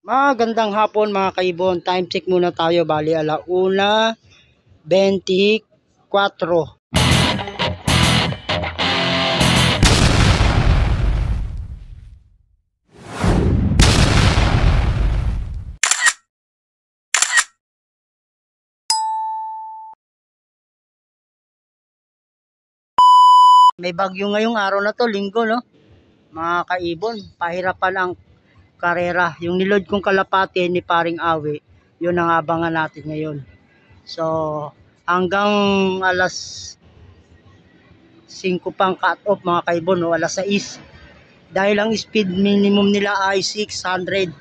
Magandang hapon mga kaibon. Time check muna tayo. Bali 1:24. May bagyo ngayong araw na to, linggo no. Mga kaibon, pahirapan ang karera. Yung nilod kong kalapati ni Paring Awi, yun ang abangan natin ngayon. So, hanggang alas 5 pang cut off mga kaibon, no? Alas 6. Dahil ang speed minimum nila ay 600.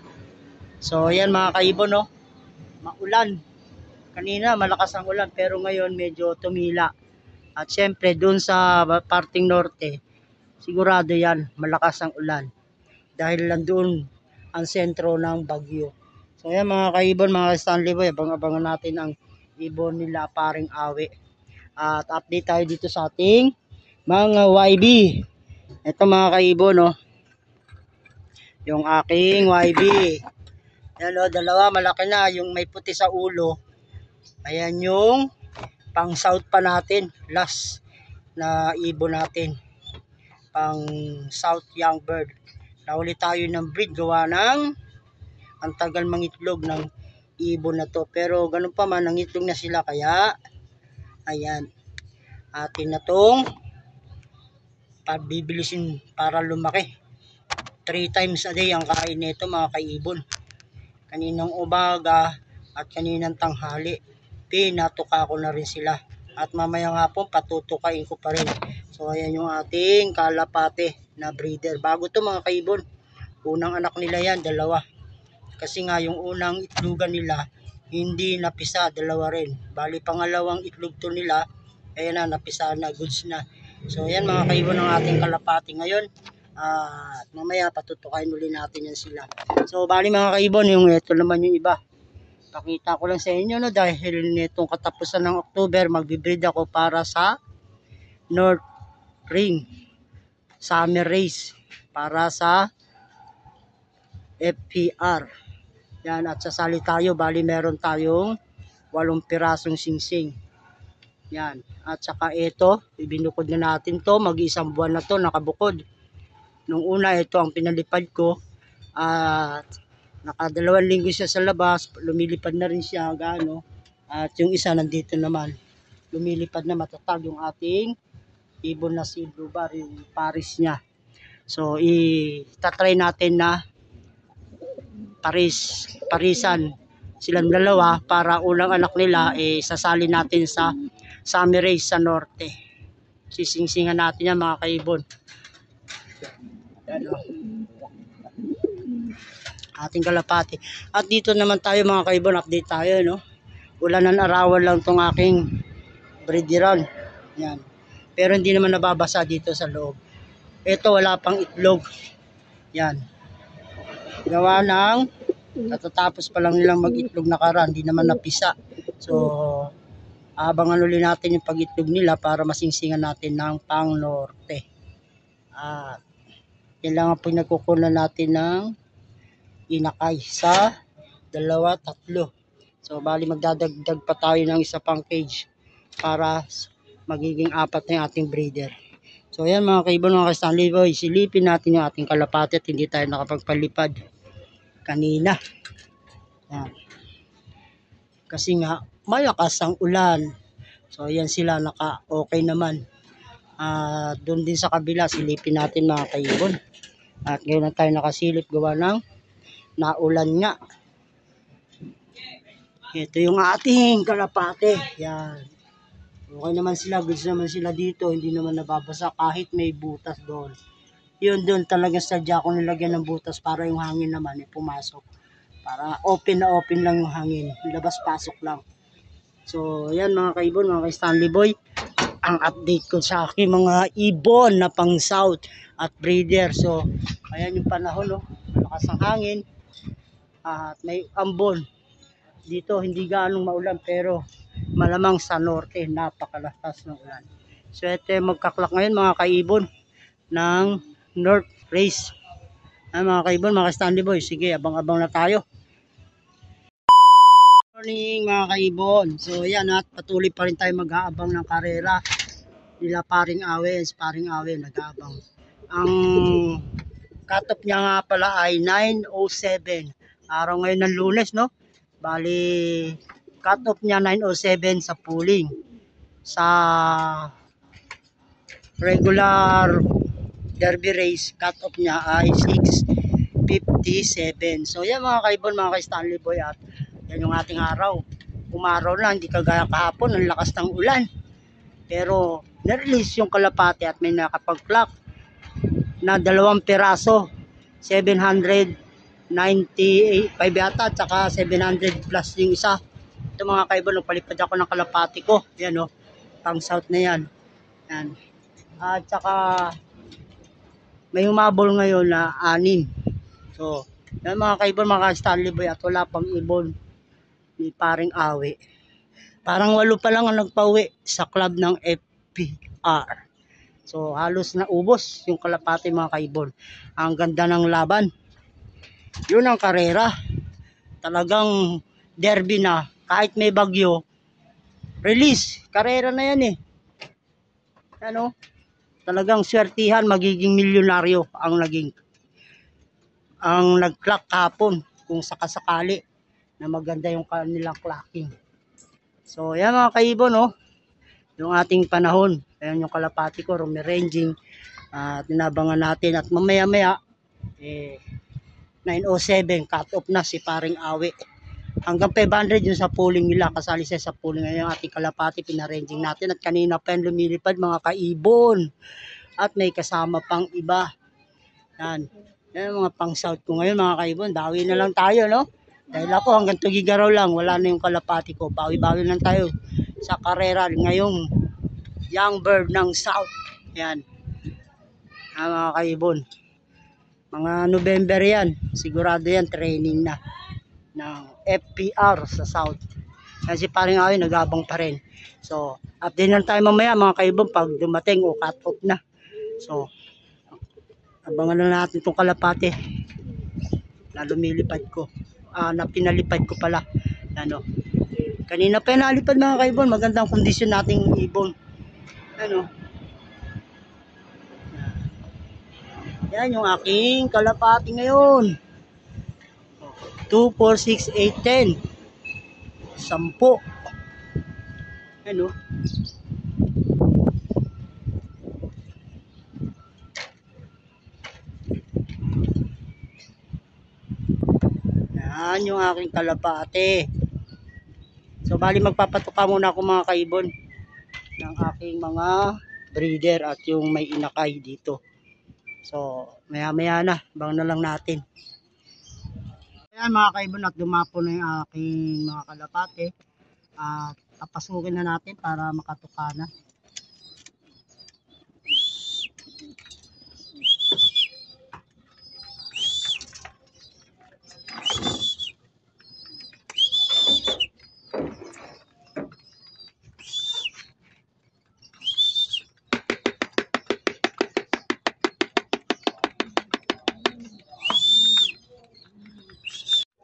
So, yan mga kaibon, no? Maulan. Kanina malakas ang ulan pero ngayon medyo tumila. At syempre doon sa parting norte, sigurado yan malakas ang ulan. Dahil lang doon ang sentro ng bagyo. So yan mga kaibon, mga Stanley Boy, abang-abangan natin ang ibon nila Paring Awi. At update tayo dito sa ating mga YB. Ito mga kaibon, no? Yung aking YB. Yan o, dalawa malaki na. Yung may puti sa ulo. Ayan yung pang south pa natin. Last na ibon natin. Pang south young bird. Nahuli tayo ng breed gawa ng ang tagal mangitlog ng ibon na to. Pero ganun pa man, nangitlog na sila. Kaya, ayan. Atin na tong pabibilisin para lumaki. 3 times a day ang kain nito mga kaibon. Kaninang umaga at kaninang tanghali. Pinatuka ko na rin sila. At mamaya nga po patutukain ko pa rin. So ayan yung ating kalapate na breeder. Bago to mga kaibon. Unang anak nila yan, dalawa. Kasi nga yung unang itlogan nila, hindi napisa, dalawa rin. Bali pangalawang itlog to nila, ayan na, napisa na, goods na. So ayan mga kaibon ng ating kalapate ngayon. At mamaya patutukain ulit natin yan sila. So bali mga kaibon, yung ito naman yung iba. Pakita ko lang sa inyo no, dahil nitong katapusan ng October magbibreed ako para sa North Ring Summer Race para sa FPR. Yan, at sasali tayo, bali meron tayong 8 pirasong singsing. Yan, at saka ito, ibinukod na natin to, mag-isang buwan na to nakabukod. Nung una ito ang pinalipad ko at nakadalawang linggo siya sa labas, lumilipad na rin siya gaano. At yung isa nandito naman, lumilipad na matatag yung ating ibon na si Blue Bar, yung paris niya. So itatry natin na parisan silang dalawa para unang anak nila sasali natin sa Summer Race sa Norte. Sisingsingan natin yan mga kaibon. Yan o. Ating kalapati. At dito naman tayo mga kaibon, update tayo no. Ulanan arawan lang tong aking breederan. Yan. Pero hindi naman nababasa dito sa loob. Ito wala pang itlog. Yan. Gawa ng katatapos pa lang nilang mag-itlog nakaraan, hindi naman napisa. So abangan ulit natin yung pag-itlog nila para masingsingan natin ng pang norte. At yan lang ang pinagkukunan natin ng inakay sa 2, 3. So bali magdadagdag pa tayo ng isa pang cage para magiging 4 na yung ating breeder. So ayan mga kaibon, mga ka-Stanley Boy, silipin natin yung ating kalapati at hindi tayo nakapagpalipad kanina. Yan. Kasi nga malakas ang ulan. So ayan sila, naka-okay naman. Doon din sa kabila silipin natin mga kaibon. At ngayon na tayo nakasilip gawa ng naulan nga. Ito yung ating kalapate. Yan. Okay naman sila, goods naman sila dito. Hindi naman nababasa kahit may butas doon. Yun doon talaga sadya ko nilagyan ng butas para yung hangin naman pumasok. Para open na open lang yung hangin. Labas-pasok lang. So yan mga kaibon, mga ka-Stanley Boy. Ang update ko sa aking mga ibon na pang south at breeder. So ayan yung panahon no. Malakas ang hangin. At may ambon. Dito hindi gaanong maulan pero malamang sa norte napakalakas ng ulan. So ito magkaklak ngayon mga kaibon ng North Race Mga kaibon, mga Stanley Boy, sige, abang-abang na tayo. Morning mga kaibon. So yan at patuloy pa rin tayo mag-aabang ng karera nila paring Awe, paring Awe nag-aabang. Ang cut-off niya nga pala ay 9:07. Araw ngayon ng Lunes, no? Bali cut-off niya 9:07 sa pooling. Sa regular derby race, cut-off niya ay 6:57. So yan mga kaibon, mga ka-Stanley Boy, at yan yung ating araw. Umaraw lang, hindi kagaya kahapon, ang lakas ng ulan. Pero na-release yung kalapate at may nakapag-clock na 2 piraso, 795 yata, at saka 700 plus yung isa. Ito mga kaibon, nagpalipad ako ng kalapate ko. Yan o, pang south na yan. Yan. At saka may humabol ngayon na 6. So, yan mga kaibon, mga Stanley Boy, at wala pang ibon ni paring Awe. Parang 8 pa lang ang nagpauwi sa club ng FPR. So, halos na ubos yung kalapate mga kaibon. Ang ganda ng laban. Yun ang karera. Talagang derby na. Kahit may bagyo, release. Karera na yan eh. Ano? Talagang swertihan, magiging milyonaryo ang nag-clock kapon kung sakasakali na maganda yung kanilang clocking. So, yan mga kaibon, no? Yung ating panahon. Ayan yung kalapati ko, rumiranging. Tinabangan natin. At mamaya-maya, 9:07, cut off na si paring Awe. Hanggang 500 yung sa pooling nila. Kasali siya sa pooling. Ngayon yung ating kalapati, pinaranging natin. At kanina pa yung lumilipad, mga kaibon. At may kasama pang iba. Yan. Yan mga pang south ko ngayon, mga kaibon. Dawi na lang tayo, no? Dahil ako hanggang Tugigaraw lang, wala na yung kalapati ko. Bawi-bawi lang tayo sa karera ngayong young bird ng south. Yan. Mga kaibon. Mga November yan. Sigurado yan, training na ng FPR sa south. Kasi paring Awe, nag-abang pa rin. So, update lang tayo mamaya mga kaibon pag dumating o cut off na. So, abangan na natin itong kalapate na lumilipad ko. Na pinalipad ko pala. Ano? Kanina pa nalipad mga kaibon. Magandang kondisyon nating ibon. Ano? Yan yung aking kalapati ngayon. 2, 4, 6, 8, 10. 10. Ano? Yan yung aking kalapate. So bali magpapatuka muna ako mga kaibon ng aking mga breeder at yung may inakay dito. So maya na, bang na lang natin. Ayan mga kaibon, at dumapo na yung aking mga kalapate. At papasukin na natin para makatuka na.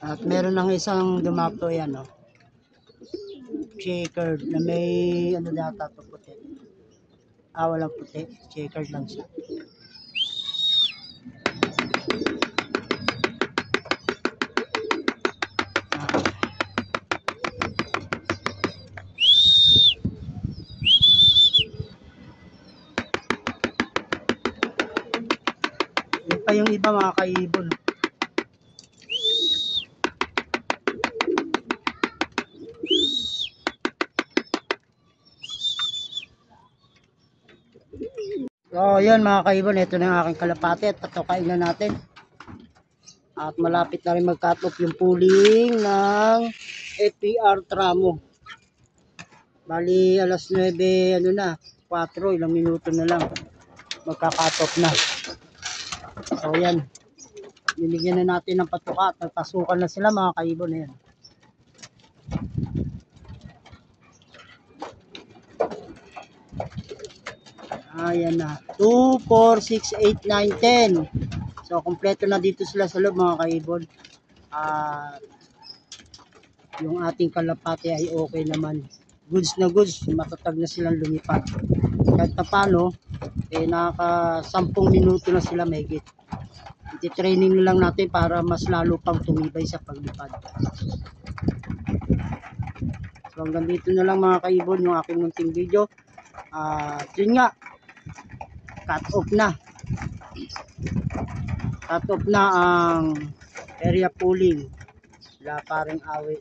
At meron ng isang dumapo yan, no? Checkered na may ano data to, puti. Walang puti. Checkered lang siya. Yun pa yung iba mga kaibon. So, yun mga kaibon, ito na yung aking kalapate at patukain na natin. At malapit na rin mag-cut off yung pooling ng FPR Tramo. Bali, alas 9, ano na, 4, ilang minuto na lang. Magka-cut off na. So, yan. Binigyan na natin ng patuka at nagpasukan na sila mga kaibon. Ayan. Ayan na. 2, 4, 6, 8, 9, 10. So, kompleto na dito sila sa loob mga kaibon. At yung ating kalapate ay okay naman. Goods na goods, matatag na silang lumipad. Kahit paano, naka 10 minuto na sila mahigit. Iti-training lang natin para mas lalo pang tumibay sa paglipad. So hanggang dito na lang mga kaibon yung aking munting video. Yun nga, cut off na. Cut off na ang area pooling. Wala pa ring awit.